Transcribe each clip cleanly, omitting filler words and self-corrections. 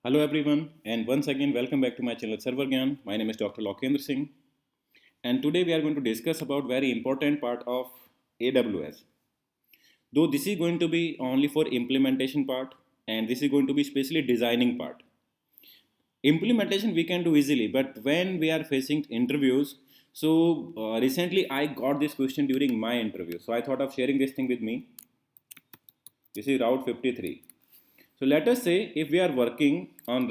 Hello everyone, and once again welcome back to my channel Server Gyan. My name is Dr. Lokendra Singh, and today we are going to discuss about very important part of AWS. Though this is going to be only for implementation part, and this is going to be especially designing part. Implementation we can do easily, but when we are facing interviews, recently I got this question during my interview, so I thought of sharing this thing with me. This is Route 53. So let us say if we are working on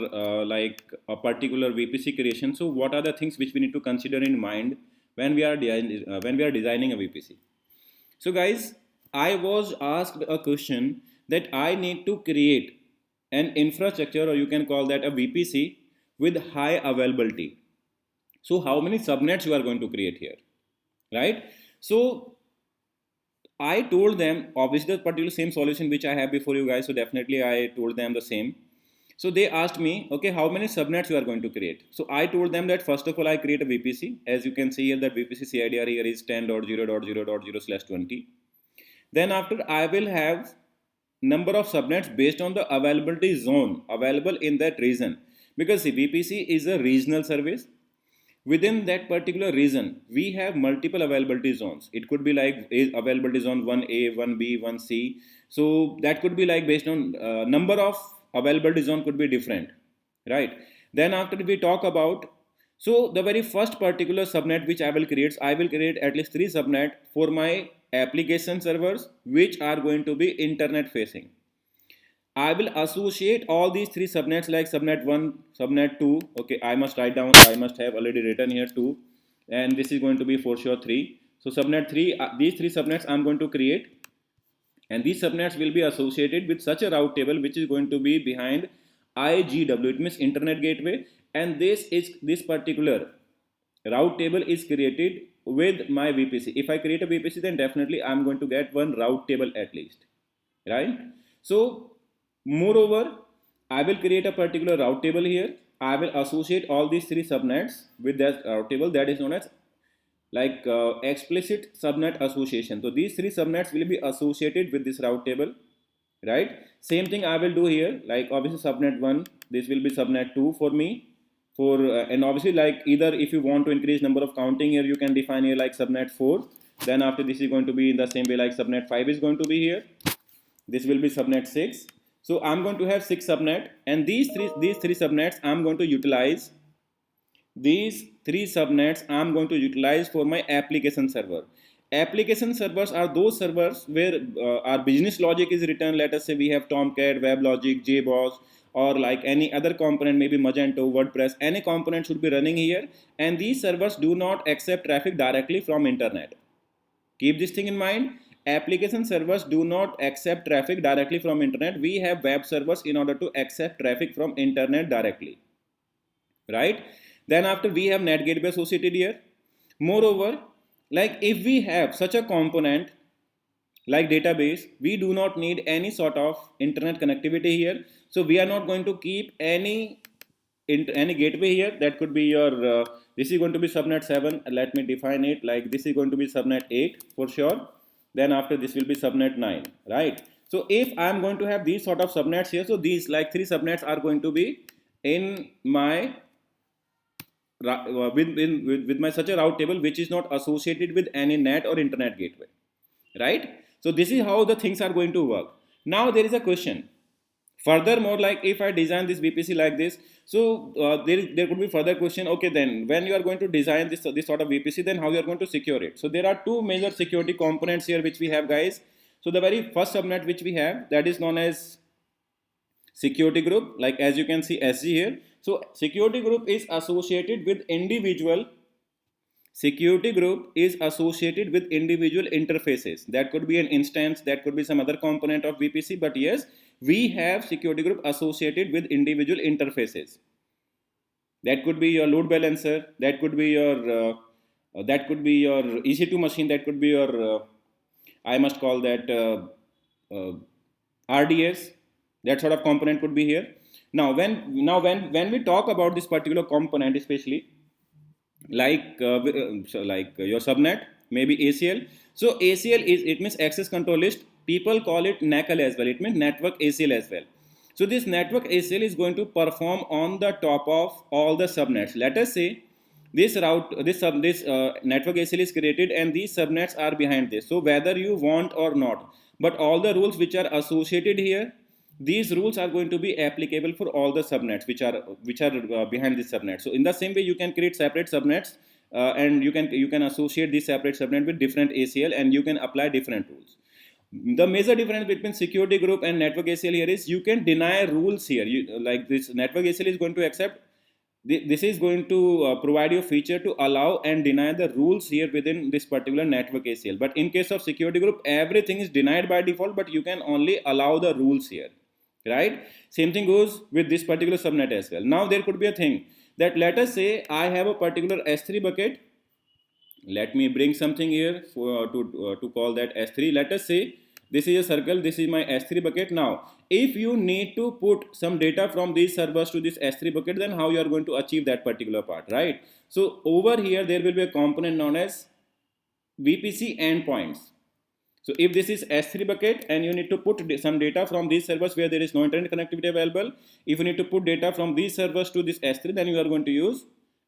like a particular VPC creation, so what are the things which we need to consider in mind when we are designing a VPC? So guys, I was asked a question that I need to create an infrastructure, or you can call that a VPC with high availability. So how many subnets you are going to create here, right? So I told them obviously the particular same solution which I have before you guys. So definitely I told them the same. So they asked me, okay, how many subnets you are going to create? So I told them that first of all I create a VPC. As you can see here, that VPC CIDR here is 10.0.0.0/20. Then after I will have number of subnets based on the availability zone available in that region, because the VPC is a regional service. Within that particular region we have multiple availability zones. It could be like availability zone 1A, 1B, 1C. So that could be like based on number of availability zone could be different, right? Then after we talk about, so the very first particular subnet which I will create at least 3 subnet for my application servers which are going to be internet facing. I will associate all these 3 subnets like subnet 1, subnet 2. Okay, I must write down, I must have already written here 2, and this is going to be for sure 3. So subnet 3, these 3 subnets I'm going to create, and these subnets will be associated with such a route table which is going to be behind IGW, it means internet gateway, and this particular route table is created with my VPC. If I create a VPC, then definitely I'm going to get one route table at least, right? So moreover, I will create a particular route table here. I will associate all these 3 subnets with that route table, that is known as like explicit subnet association. So these 3 subnets will be associated with this route table, right? Same thing I will do here, like obviously subnet 1, this will be subnet 2 for me. For and obviously like either if you want to increase number of counting here, you can define here like subnet 4. Then after this is going to be in the same way like subnet 5 is going to be here. This will be subnet 6. So I'm going to have 6 subnet, and these three subnets I'm going to utilize. These 3 subnets I'm going to utilize for my application server. Application servers are those servers where our business logic is written. Let us say we have Tomcat, WebLogic, JBoss, or like any other component, maybe Magento, WordPress. Any component should be running here, and these servers do not accept traffic directly from internet. Keep this thing in mind. Application servers do not accept traffic directly from internet. We have web servers in order to accept traffic from internet directly, right? Then after we have net gateway associated here. Moreover, like if we have such a component like database, we do not need any sort of internet connectivity here. So we are not going to keep any gateway here. That could be your this is going to be subnet 7. Let me define it like this is going to be subnet 8 for sure. Then after this will be subnet 9, right? So if I am going to have these sort of subnets here, so these like 3 subnets are going to be in my with my such a route table which is not associated with any net or internet gateway, right? So this is how the things are going to work. Now there is a question. Furthermore, like if I design this VPC like this, so there could be further question. Okay, then when you are going to design this sort of VPC, then how you are going to secure it? So there are 2 major security components here which we have, guys. So the very first subnet which we have, that is known as security group, like as you can see SG here. So security group is associated with individual interfaces. That could be an instance, that could be some other component of VPC, but yes, we have security group associated with individual interfaces. That could be your load balancer, that could be your EC2 machine, that could be your I must call that RDS. That sort of component could be here. When we talk about this particular component, especially like your subnet, maybe ACL. So ACL is, it means access control list. People call it NACL as well. It means network ACL as well. So this network ACL is going to perform on the top of all the subnets. Let us say this network ACL is created and these subnets are behind this. So whether you want or not, but all the rules which are associated here, these rules are going to be applicable for all the subnets which are behind this subnet. So in the same way, you can create separate subnets and you can associate these separate subnet with different ACL and you can apply different rules. The major difference between security group and network ACL here is you can deny rules here. Like this network ACL is going to accept, this is going to provide you a feature to allow and deny the rules here within this particular network ACL. But in case of security group, everything is denied by default, but you can only allow the rules here, right? Same thing goes with this particular subnet as well. Now there could be a thing that, let us say I have a particular S3 bucket. Let me bring something here to call that S3. Let us say this is a circle, this is my S3 bucket. Now if you need to put some data from these servers to this S3 bucket, then how you are going to achieve that particular part, right? So over here there will be a component known as VPC endpoints. So if this is S3 bucket and you need to put some data from these servers where there is no internet connectivity available, if you need to put data from these servers to this S3, then you are going to use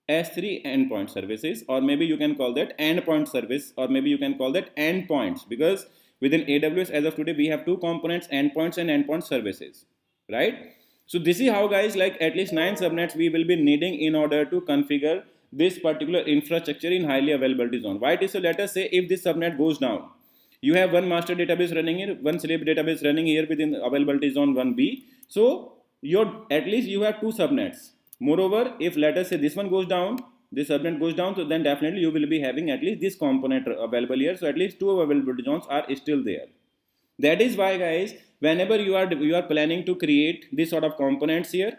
S3 endpoint services, or maybe you can call that endpoint service, or maybe you can call that endpoints, because within AWS as of today we have two components, endpoints and endpoint services, right? So this is how, guys, like at least 9 subnets we will be needing in order to configure this particular infrastructure in highly availability zone. Why it is so? Let us say if this subnet goes down, you have one master database running here, one slave database running here within availability zone 1B. So at least you have 2 subnets. Moreover, if let us say this one goes down, this subnet goes down, so then definitely you will be having at least this component available here. So at least 2 availability zones are still there. That is why, guys, whenever you are planning to create this sort of components here,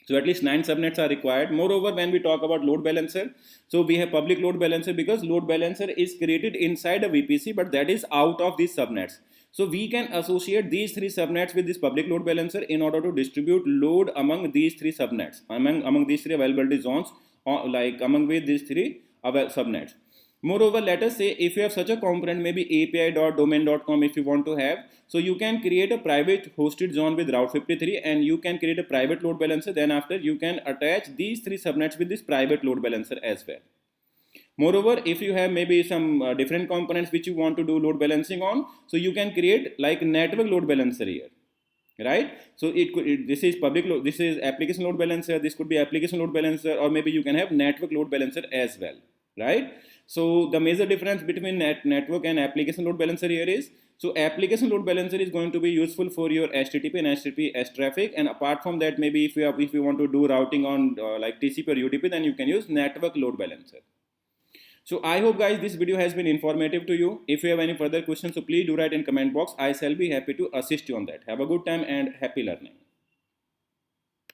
so at least 9 subnets are required. Moreover, when we talk about load balancer, so we have public load balancer because load balancer is created inside a VPC, but that is out of these subnets. So we can associate these 3 subnets with this public load balancer in order to distribute load among these 3 subnets, among these 3 availability zones, or like among with these 3 subnets. Moreover, let us say if you have such a component, maybe api.domain.com if you want to have, so you can create a private hosted zone with Route 53 and you can create a private load balancer. Then after you can attach these 3 subnets with this private load balancer as well. Moreover, if you have maybe some different components which you want to do load balancing on, so you can create like network load balancer here, right? So this is public load, this is application load balancer, this could be application load balancer, or maybe you can have network load balancer as well, right? So the major difference between network and application load balancer here is, so application load balancer is going to be useful for your HTTP and HTTPS traffic, and apart from that, maybe if you want to do routing on like TCP or UDP, then you can use network load balancer. So I hope, guys, this video has been informative to you. If you have any further questions, so please do write in comment box. I shall be happy to assist you on that. Have a good time and happy learning.